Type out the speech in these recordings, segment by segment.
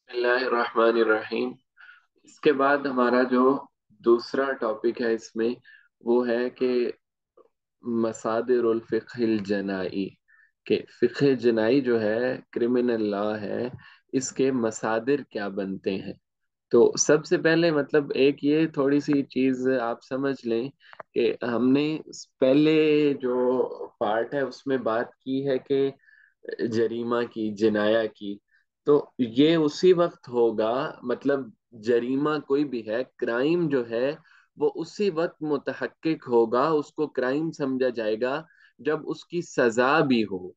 बिस्मिल्लाहिर्रहमानिर्रहीम। इसके बाद हमारा जो दूसरा टॉपिक है इसमें वो है कि मसादिरुल फ़िक़्हिल जनाई, के फ़िक़्ह जनाई जो है क्रिमिनल लॉ है, इसके मसादिर क्या बनते हैं। तो सबसे पहले मतलब एक ये थोड़ी सी चीज आप समझ लें कि हमने पहले जो पार्ट है उसमें बात की है कि जरीमा की, जिनाया की। तो ये उसी वक्त होगा, मतलब जरीमा कोई भी है, क्राइम जो है वो उसी वक्त मुतहक्किक होगा, उसको क्राइम समझा जाएगा जब उसकी सजा भी हो।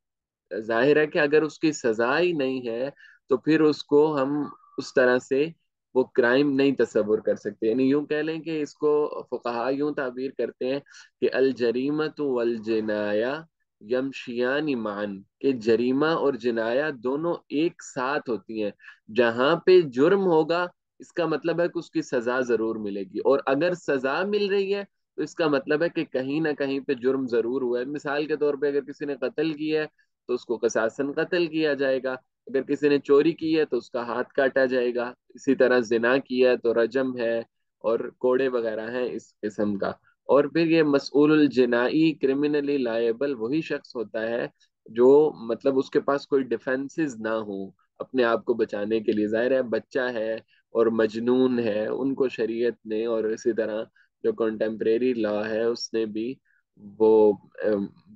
जाहिर है कि अगर उसकी सजा ही नहीं है तो फिर उसको हम उस तरह से वो क्राइम नहीं तस्वुर कर सकते। यानी यूं कह लें कि इसको फुकहा यूं ताबीर करते हैं कि अल जरीमतु वल जिनाया यमशियानी मान, के जरीमा और जिनाया दोनों एक साथ होती हैं। जहां पे जुर्म होगा इसका मतलब है कि उसकी सजा जरूर मिलेगी, और अगर सजा मिल रही है तो इसका मतलब है कि कहीं ना कहीं पे जुर्म जरूर हुआ है। मिसाल के तौर पे अगर किसी ने कत्ल किया है तो उसको कसासन कत्ल किया जाएगा, अगर किसी ने चोरी की है तो उसका हाथ काटा जाएगा, इसी तरह जिना किया है तो रजम है और कोड़े वगैरह हैं इस किस्म का। और फिर ये मसऊलुल जिनाई, क्रिमिनली लायबल वही शख्स होता है जो मतलब उसके पास कोई डिफेंसेस ना हो अपने आप को बचाने के लिए। जाहिर है बच्चा है और मजनून है, उनको शरीयत ने और इसी तरह जो कंटेम्प्रेरी लॉ है उसने भी वो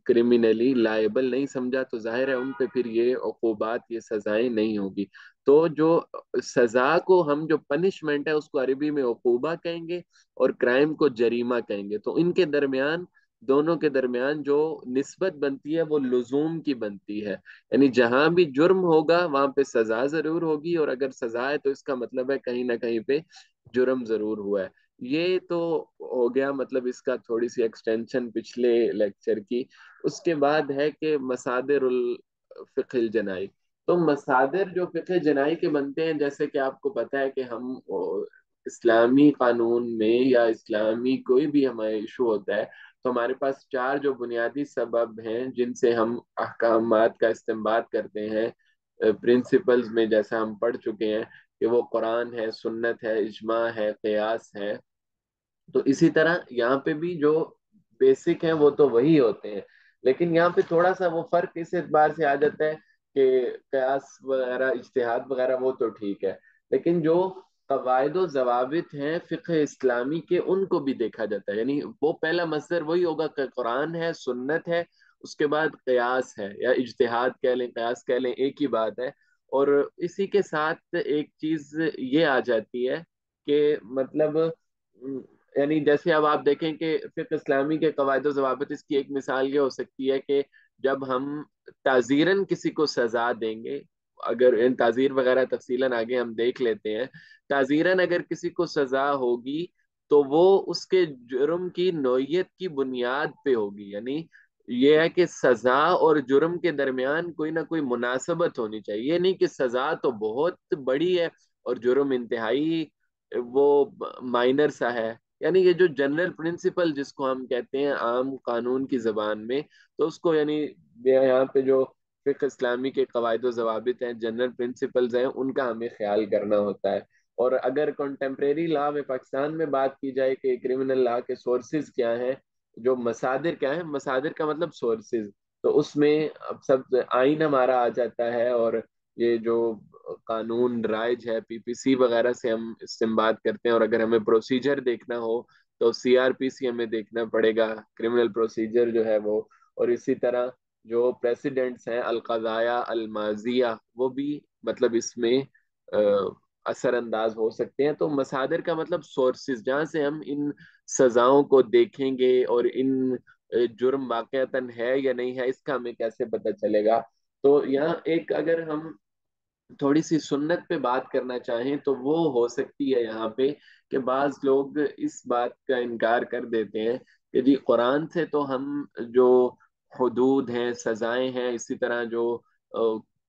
क्रिमिनली लायबल नहीं समझा, तो जाहिर है उन पे फिर ये उकूबात, ये सजाएं नहीं होगी। तो जो सजा को हम जो पनिशमेंट है उसको अरबी में उकूबा कहेंगे और क्राइम को जरीमा कहेंगे। तो इनके दरमियान, दोनों के दरमियान जो निस्बत बनती है वो लुजूम की बनती है। यानी जहां भी जुर्म होगा वहां पे सजा जरूर होगी, और अगर सजा है तो इसका मतलब है कहीं ना कहीं पे जुर्म जरूर हुआ है। ये तो हो गया मतलब इसका थोड़ी सी एक्सटेंशन पिछले लेक्चर की। उसके बाद है कि मसादिरुल फ़िक़्हिल जनाई। तो मसादिर जो फ़िक़्ह जनाई के बनते हैं, जैसे कि आपको पता है कि हम इस्लामी कानून में या इस्लामी कोई भी हमारे इशू होता है तो हमारे पास चार जो बुनियादी सबब हैं जिनसे हम अहकामात का इस्तेमाल करते हैं प्रिंसिपल्स में, जैसा हम पढ़ चुके हैं कि वो कुरान है, सुन्नत है, इजमा है, कयास है। तो इसी तरह यहाँ पे भी जो बेसिक है वो तो वही होते हैं, लेकिन यहाँ पे थोड़ा सा वो फर्क इस एतबार से आ जाता है कि कयास वगैरह, इज्तिहाद वगैरह वो तो ठीक है, लेकिन जो कवायद जवाबित हैं फिqh इस्लामी के उनको भी देखा जाता है। यानी वो पहला मसदर वही होगा कि कुरान है, सुन्नत है, उसके बाद कयास है या इज्तिहाद कह लें, कयास कह लें, एक ही बात है। और इसी के साथ एक चीज ये आ जाती है कि मतलब यानी जैसे अब आप देखें कि फिqh इस्लामी के कवायद ज़वाबित, इसकी एक मिसाल ये हो सकती है कि जब हम ताजीरन किसी को सजा देंगे, अगर इन ताजीर वगैरह तफसीलन आगे हम देख लेते हैं, ताजीरन अगर किसी को सजा होगी तो वो उसके जुर्म की नोयत की बुनियाद पे होगी। यानी ये है कि सजा और जुर्म के दरमियान कोई ना कोई मुनासबत होनी चाहिए। ये नहीं कि सजा तो बहुत बड़ी है और जुर्म इंतहाई वो माइनर सा है। यानी ये जो जनरल प्रिंसिपल जिसको हम कहते हैं आम कानून की जबान में, तो उसको यानी यहाँ पे जो फिqh इस्लामी के कवायद जवाबित हैं, जनरल प्रिंसिपल्स हैं, उनका हमें ख्याल करना होता है। और अगर कंटेम्प्रेरी लॉ में पाकिस्तान में बात की जाए कि क्रिमिनल लॉ के सोर्सेज क्या हैं, जो मसादिर क्या है, मसादिर का मतलब सोर्सेज, तो उसमें अब सब आइन हमारा आ जाता है। और ये जो कानून राइज है पीपीसी वगैरह से हम इस्तेमाल करते हैं, और अगर हमें प्रोसीजर देखना हो तो सीआरपीसी हमें देखना पड़ेगा, क्रिमिनल प्रोसीजर जो है वो। और इसी तरह जो प्रेसिडेंट्स हैं अलकज़ाया अलमाजिया, वो भी मतलब इसमें असरअंदाज हो सकते हैं। तो मसादिर का मतलब सोर्सेज, जहाँ से हम इन सजाओं को देखेंगे और इन जुर्म वाकयातन है या नहीं है इसका हमें कैसे पता चलेगा। तो यहाँ एक अगर हम थोड़ी सी सुन्नत पे बात करना चाहें तो वो हो सकती है यहाँ पे कि बाज लोग इस बात का इनकार कर देते हैं कि जी कुरान से तो हम जो हदूद हैं, सजाएं हैं, इसी तरह जो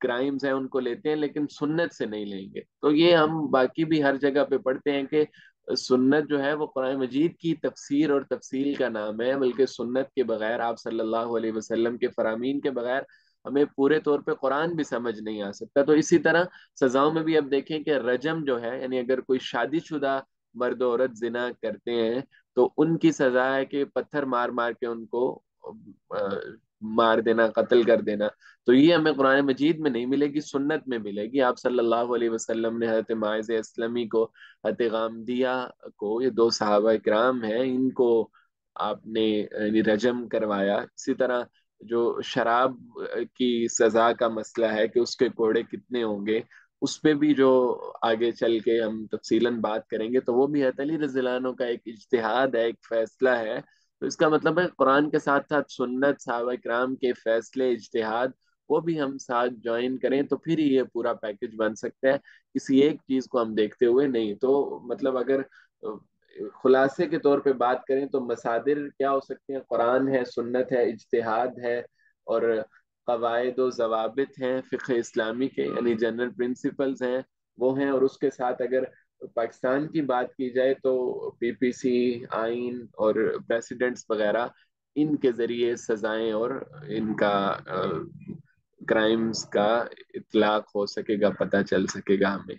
क्राइम्स हैं उनको लेते हैं, लेकिन सुन्नत से नहीं लेंगे। तो ये हम बाकी भी हर जगह पे पढ़ते हैं कि सुन्नत जो है वो कुरान मजीद की तफसीर और तफसील का नाम है, बल्कि सुन्नत के बगैर, आप सल्लल्लाहु अलैहि वसल्लम के फरामीन के बगैर ہمیں پورے طور پہ قرآن بھی سمجھ نہیں آ سکتا. تو اسی طرح سزاؤں میں بھی اب دیکھیں کہ رجم جو ہے، یعنی اگر کوئی شادی شدہ مرد و عورت زنا کرتے ہیں تو ان کی سزا ہے کہ پتھر مار مار کے ان کو آ، مار دینا، قتل کر دینا. تو یہ ہمیں قرآن مجید میں نہیں ملے گی، سنت میں ملے گی. آپ صلی اللہ علیہ وسلم نے حضرت معاذ اسلمی کو، حضرت غامدیہ کو، یہ دو صحابہ کرام ہیں، ان کو آپ نے یعنی رجم کروایا. اسی طرح جو شراب کی سزا کا مسئلہ ہے کہ اس کے کوڑے کتنے ہوں گے، اس پہ بھی جو آگے چل کے ہم تفصیلاً بات کریں گے، تو وہ بھی حضرت علی رضی اللہ عنہ کا ایک اجتہاد ہے، ایک فیصلہ ہے. تو اس کا مطلب ہے قرآن کے ساتھ ساتھ سنت، صحابہ کرام کے فیصلے، اجتہاد، وہ بھی ہم ساتھ جوائن کریں تو پھر ہی یہ پورا پیکج بن سکتا ہے، کسی ایک چیز کو ہم دیکھتے ہوئے نہیں. تو مطلب اگر خلاصے کے طور پہ بات کریں تو مصادر کیا ہو سکتے ہیں؟ قرآن ہے، سنت ہے، اجتہاد ہے، اور قواعد و ضوابط ہیں فقہ اسلامی کے، یعنی جنرل پرنسپلز ہیں، وہ ہیں. اور اس کے ساتھ اگر پاکستان کی بات کی جائے تو پی پی سی، آئین اور پریسیڈنٹس وغیرہ، ان کے ذریعے سزائیں اور ان کا کرائمز کا اطلاق ہو سکے گا، پتہ چل سکے گا ہمیں.